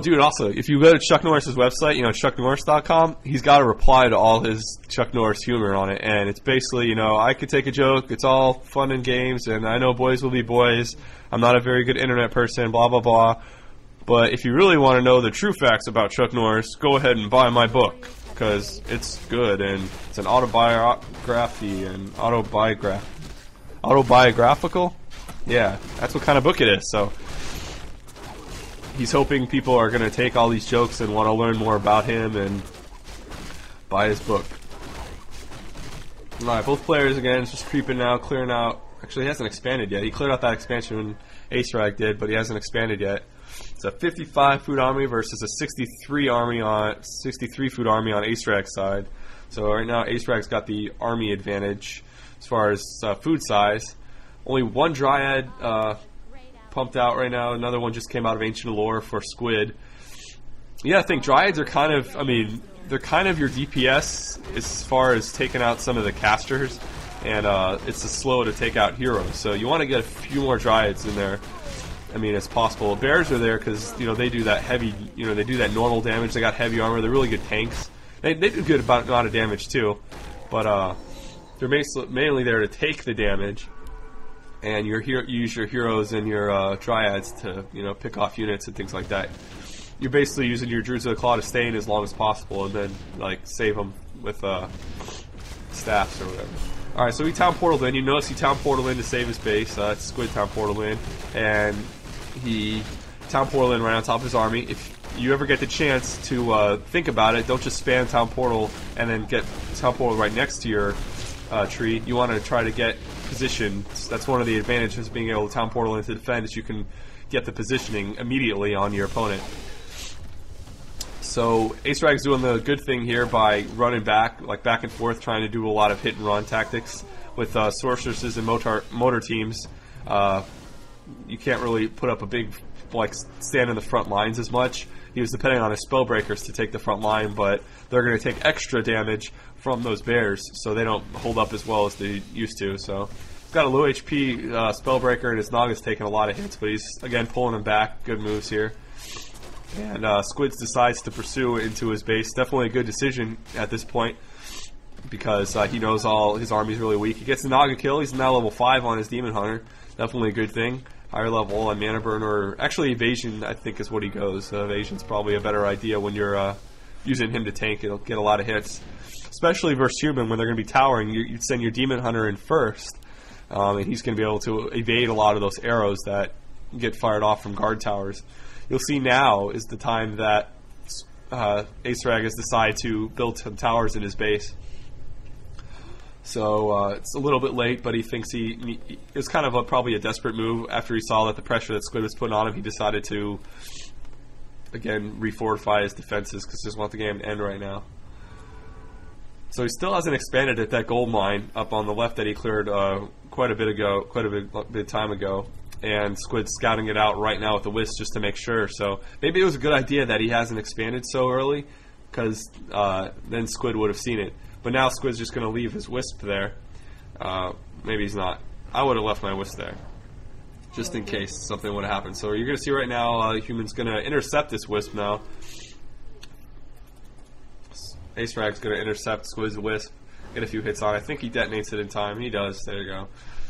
Dude, also, if you go to Chuck Norris's website, chucknorris.com, he's got a reply to all his Chuck Norris humor on it, and it's basically, I could take a joke, it's all fun and games, and I know boys will be boys, I'm not a very good internet person, blah, blah, blah, but if you really want to know the true facts about Chuck Norris, go ahead and buy my book, because it's good, and it's an autobiography, and autobiographical? Yeah, that's what kind of book it is, so he's hoping people are going to take all these jokes and want to learn more about him and buy his book. Alright, both players again, just creeping now, clearing out. Actually, he hasn't expanded yet. He cleared out that expansion when Ace Rag did, but he hasn't expanded yet. It's a 55 food army versus a 63 food army on Ace Rag's side. So right now, Ace Rag's got the army advantage as far as food size. Only one Dryad pumped out right now. Another one just came out of Ancient Allure for Squid. Yeah, I think Dryads are kind of, they're kind of your DPS as far as taking out some of the casters, and it's slow to take out heroes. So you want to get a few more Dryads in there, as possible. Bears are there because, they do that heavy, they do that normal damage. They got heavy armor. They're really good tanks. They do good amount of damage too, but they're mainly there to take the damage. And you use your heroes and your Dryads to, pick off units and things like that. You're basically using your Druids of the Claw to stay in as long as possible and then, save them with staffs or whatever. Alright, so he town portaled in. You notice he town portaled in to save his base. It's Squid town portaled in. And he town portaled in right on top of his army. If you ever get the chance to think about it, don't just spam town portal and then get town portal right next to your tree. You want to try to get position. That's one of the advantages of being able to town portal into defend, is you can get the positioning immediately on your opponent. So Ace Rag's doing the good thing here by running back and forth, trying to do a lot of hit and run tactics with sorceresses and motor teams. You can't really put up a big stand in the front lines as much. He was depending on his spellbreakers to take the front line, but they're going to take extra damage from those bears, so they don't hold up as well as they used to. So he's got a low HP spellbreaker, and his Naga's taking a lot of hits, but he's again pulling him back. Good moves here. And Squids decides to pursue into his base. Definitely a good decision at this point, because he knows all his army's really weak. He gets the Naga kill. He's now level 5 on his Demon Hunter. Definitely a good thing. Higher level on Mana Burn, or actually Evasion, I think, is what he goes. Evasion's probably a better idea when you're using him to tank. It'll get a lot of hits, especially versus human when they're going to be towering. You send your Demon Hunter in first, and he's going to be able to evade a lot of those arrows that get fired off from guard towers. You'll see now is the time that Ace Rag has decided to build some towers in his base. So it's a little bit late, but he thinks it was kind of probably a desperate move. After he saw that the pressure that Squid was putting on him, he decided to, again, refortify his defenses because he doesn't want the game to end right now. So he still hasn't expanded at that gold mine up on the left that he cleared quite a bit of time ago. And Squid's scouting it out right now with the Wisp just to make sure. So maybe it was a good idea that he hasn't expanded so early, because then Squid would have seen it. But now Squid's just going to leave his Wisp there. Maybe he's not. I would have left my Wisp there, just in case something would have happened. So you're going to see right now, Human's going to intercept this Wisp now. Ace Rag's going to intercept Squid's Wisp, get a few hits on. I think he detonates it in time. He does. There you go.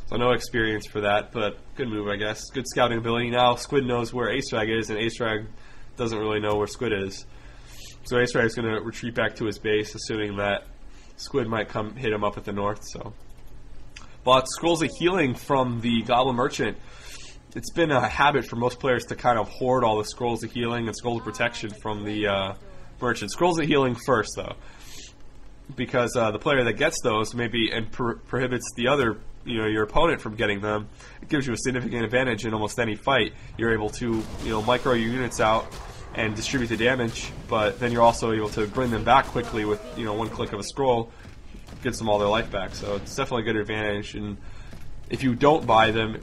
So no experience for that, but good move, I guess. Good scouting ability. Now Squid knows where Ace Rag is, and Ace Rag doesn't really know where Squid is. So Ace Rag's going to retreat back to his base, assuming that Squid might come hit him up at the north. So, but Scrolls of Healing from the Goblin Merchant. It's been a habit for most players to kind of hoard all the Scrolls of Healing and Scrolls of Protection from the Merchant. Scrolls of Healing first, though, because the player that gets those maybe prohibits the other, your opponent from getting them. It gives you a significant advantage in almost any fight. You're able to, micro your units out and distribute the damage, but then you're also able to bring them back quickly with, one click of a scroll. Gets them all their life back. So it's definitely a good advantage. And if you don't buy them,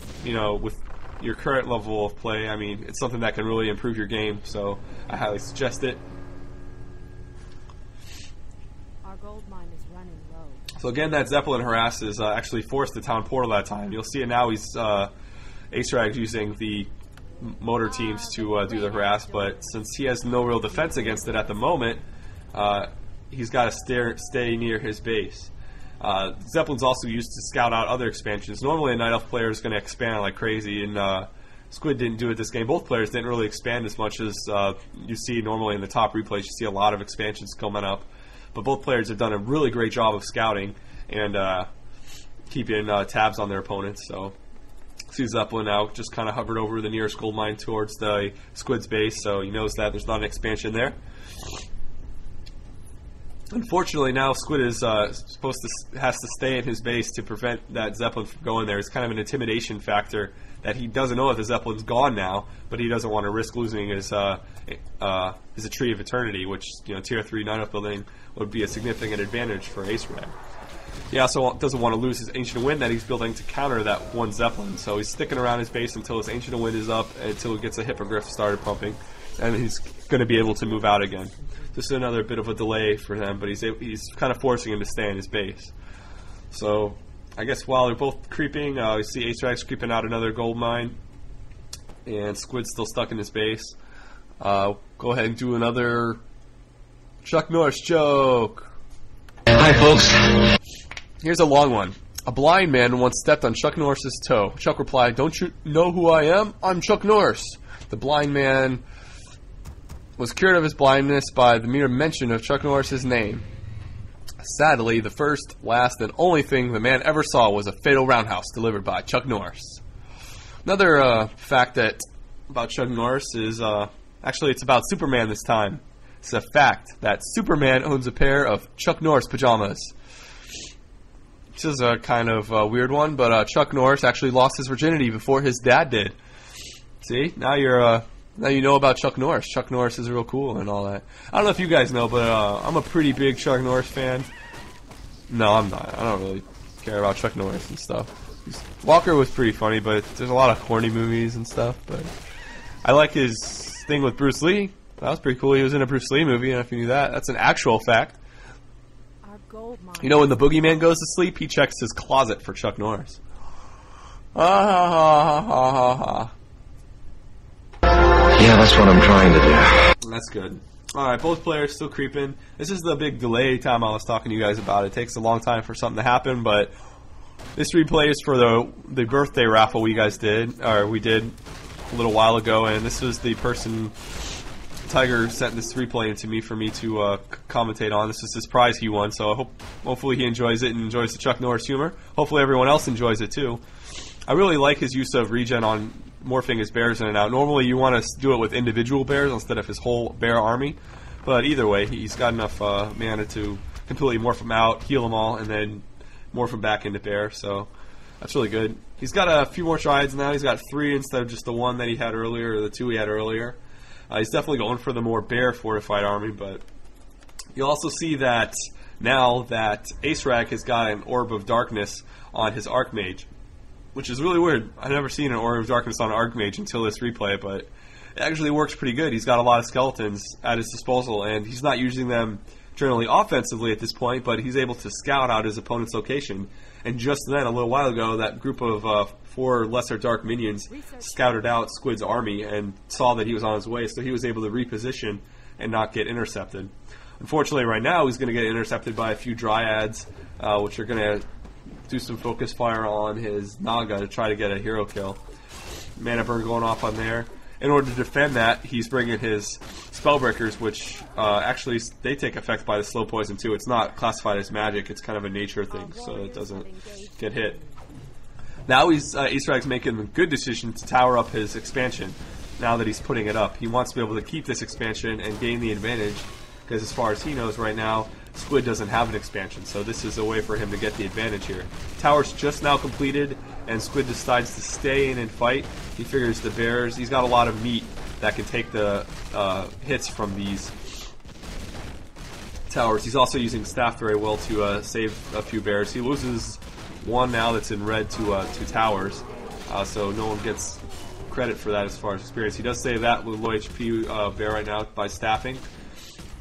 with your current level of play, it's something that can really improve your game. So I highly suggest it. Gold mine is running low. So again, that Zeppelin actually forced the town portal that time. You'll see it now. He's Ace Rag's using the motor teams to do the harass, but since he has no real defense against it at the moment, he's got to stay near his base. Zeppelin's also used to scout out other expansions. Normally a Night Elf player is going to expand like crazy, and Squid didn't do it this game. Both players didn't really expand as much as you see normally in the top replays. You see a lot of expansions coming up, but both players have done a really great job of scouting and keeping tabs on their opponents. So see Zeppelin now just kind of hovered over the nearest gold mine towards the Squid's base, so he knows that there's not an expansion there. Unfortunately, now Squid is has to stay in his base to prevent that Zeppelin from going there. It's kind of an intimidation factor that he doesn't know if the Zeppelin's gone now, but he doesn't want to risk losing his A Tree of Eternity, which, you know, tier 3 Night Elf building would be a significant advantage for Ace Red. He also doesn't want to lose his Ancient Wind that he's building to counter that one Zeppelin, so he's sticking around his base until his Ancient Wind is up, until he gets a Hippogriff started pumping, and he's going to be able to move out again. This is another bit of a delay for them, but he's kind of forcing him to stay in his base. So I guess while they're both creeping, we see Ace Rag's creeping out another gold mine, and Squid's still stuck in his base. Go ahead and do another Chuck Norris joke. Hi, folks. Here's a long one. A blind man once stepped on Chuck Norris's toe. Chuck replied, "Don't you know who I am? I'm Chuck Norris." The blind man was cured of his blindness by the mere mention of Chuck Norris's name. Sadly, the first, last, and only thing the man ever saw was a fatal roundhouse delivered by Chuck Norris. Another fact about Chuck Norris is, actually it's about Superman this time. It's a fact that Superman owns a pair of Chuck Norris pajamas. This is a kind of weird one, but Chuck Norris actually lost his virginity before his dad did. See, now you know about Chuck Norris. Chuck Norris is real cool and all that. I don't know if you guys know, but I'm a pretty big Chuck Norris fan. No, I'm not. I don't really care about Chuck Norris and stuff. Walker was pretty funny, but there's a lot of corny movies and stuff. But I like his thing with Bruce Lee. That was pretty cool. He was in a Bruce Lee movie, and if you knew that, that's an actual fact. Our gold mine. You know, when the boogeyman goes to sleep, he checks his closet for Chuck Norris. Ha ha ha ha ha ha. Yeah, that's what I'm trying to do. That's good. Alright, both players still creeping. This is the big delay time I was talking to you guys about. It takes a long time for something to happen, but this replay is for the birthday raffle we did a little while ago, and this was the person Tiger sent this replay into me for me to commentate on. This is his prize he won, so hopefully he enjoys it and enjoys the Chuck Norris humor. Hopefully everyone else enjoys it too. I really like his use of regen on morphing his bears in and out. Normally you want to do it with individual bears instead of his whole bear army, but either way he's got enough mana to completely morph them out, heal them all, and then morph them back into bear, so that's really good. He's got a few more triads now. He's got 3 instead of just the 1 that he had earlier, or the 2 he had earlier. He's definitely going for the more bear fortified army, but you'll also see that now that Ace Rag has got an Orb of Darkness on his Archmage, which is really weird. I've never seen an Orb of Darkness on an Archmage until this replay, but it actually works pretty good. He's got a lot of skeletons at his disposal, and he's not using them generally offensively at this point, but he's able to scout out his opponent's location. And just then, a little while ago, that group of 4 lesser dark minions scouted out Squid's army and saw that he was on his way, so he was able to reposition and not get intercepted. Unfortunately, right now, he's going to get intercepted by a few Dryads, which are going to do some focus fire on his Naga to try to get a hero kill. Mana burn going off on there. In order to defend that, he's bringing his Spellbreakers, which actually they take effect by the slow poison too. It's not classified as magic, it's kind of a nature thing, so it doesn't get hit. Now Ace Rag's making a good decision to tower up his expansion now that he's putting it up. He wants to be able to keep this expansion and gain the advantage, because as far as he knows right now, Squid doesn't have an expansion, so this is a way for him to get the advantage here. Tower's just now completed, and Squid decides to stay in and fight. He figures the bears, he's got a lot of meat that can take the hits from these towers. He's also using Staff very well to save a few bears. He loses 1 now that's in red to 2 towers, so no one gets credit for that as far as experience. He does save that with low HP bear right now by staffing.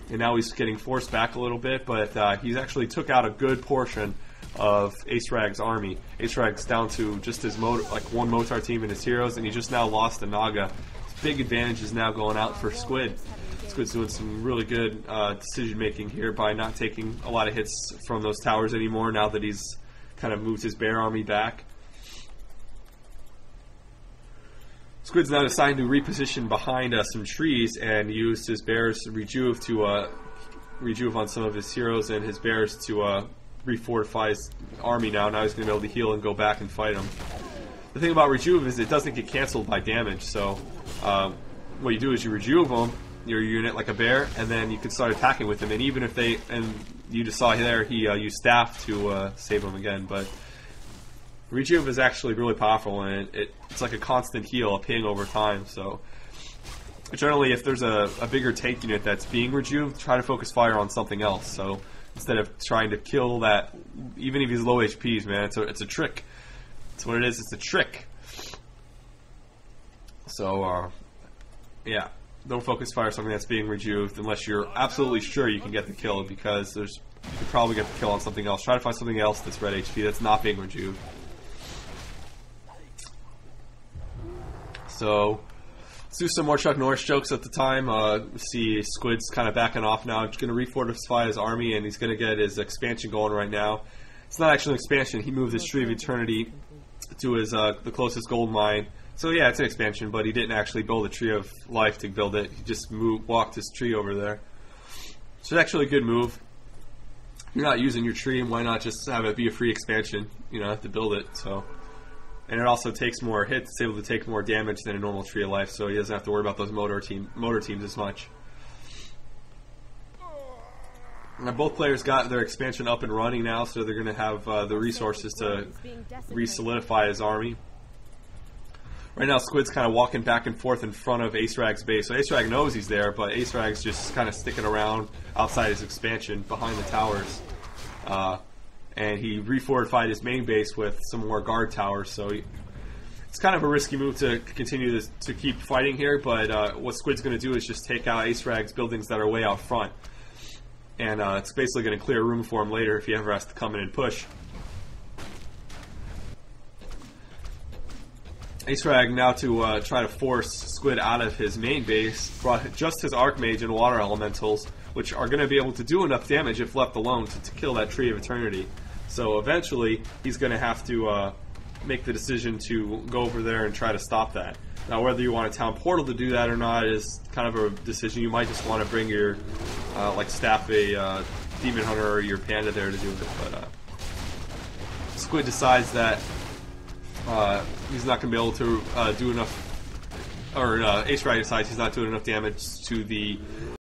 And now he's getting forced back a little bit, but he's actually took out a good portion of Ace Rag's army. Ace Rag's down to just his one Motar team and his heroes, and he just now lost to Naga. His big advantage is now going out for Squid. Squid's doing some really good decision making here by not taking a lot of hits from those towers anymore now that he's kind of moved his bear army back. Squid's now deciding to reposition behind some trees and use his bears rejuve to rejuve on some of his heroes and his bears to refortify his army now. Now he's going to be able to heal and go back and fight him. The thing about rejuve is it doesn't get canceled by damage, so what you do is you rejuve him, your unit, like a bear, and then you can start attacking with him. And even if you just saw there, he used staff to save him again, but rejuve is actually really powerful, and it's like a constant heal, a ping over time. So generally, if there's a bigger tank unit that's being rejuved, try to focus fire on something else. So instead of trying to kill that, even if he's low HPs, man, it's a trick. That's what it is. It's a trick. So yeah, don't focus fire something that's being rejuved unless you're absolutely sure you can get the kill, because you could probably get the kill on something else. Try to find something else that's red HP that's not being rejuved. So let's do some more Chuck Norris jokes at the time. See Squid's kind of backing off now. He's going to refortify his army, and he's going to get his expansion going right now. It's not actually an expansion. He moved his Tree of Eternity to his the closest gold mine. So yeah, it's an expansion, but he didn't actually build a Tree of Life to build it. He just walked his tree over there. So it's actually a good move. If you're not using your tree, why not just have it be a free expansion? You don't have to build it. So. And it also takes more hits. It's able to take more damage than a normal Tree of Life, so he doesn't have to worry about those motor teams as much. Now both players got their expansion up and running now, so they're going to have the resources to re-solidify his army. Right now, Squid's kind of walking back and forth in front of Ace Rag's base. So Ace Rag knows he's there, but Ace Rag's just kind of sticking around outside his expansion behind the towers. And he refortified his main base with some more guard towers, so it's kind of a risky move to continue to keep fighting here, but what Squid's going to do is just take out Ace Rag's buildings that are way out front, and it's basically going to clear room for him later if he ever has to come in and push. Ace Rag, now to try to force Squid out of his main base, brought just his Archmage and Water Elementals, which are going to be able to do enough damage if left alone to kill that Tree of Eternity. So eventually, he's going to have to make the decision to go over there and try to stop that. Now, whether you want a Town Portal to do that or not is kind of a decision. You might just want to bring your, staff a Demon Hunter or your Panda there to do it. But Squid decides that he's not going to be able to do enough, or Ace Rag decides he's not doing enough damage to the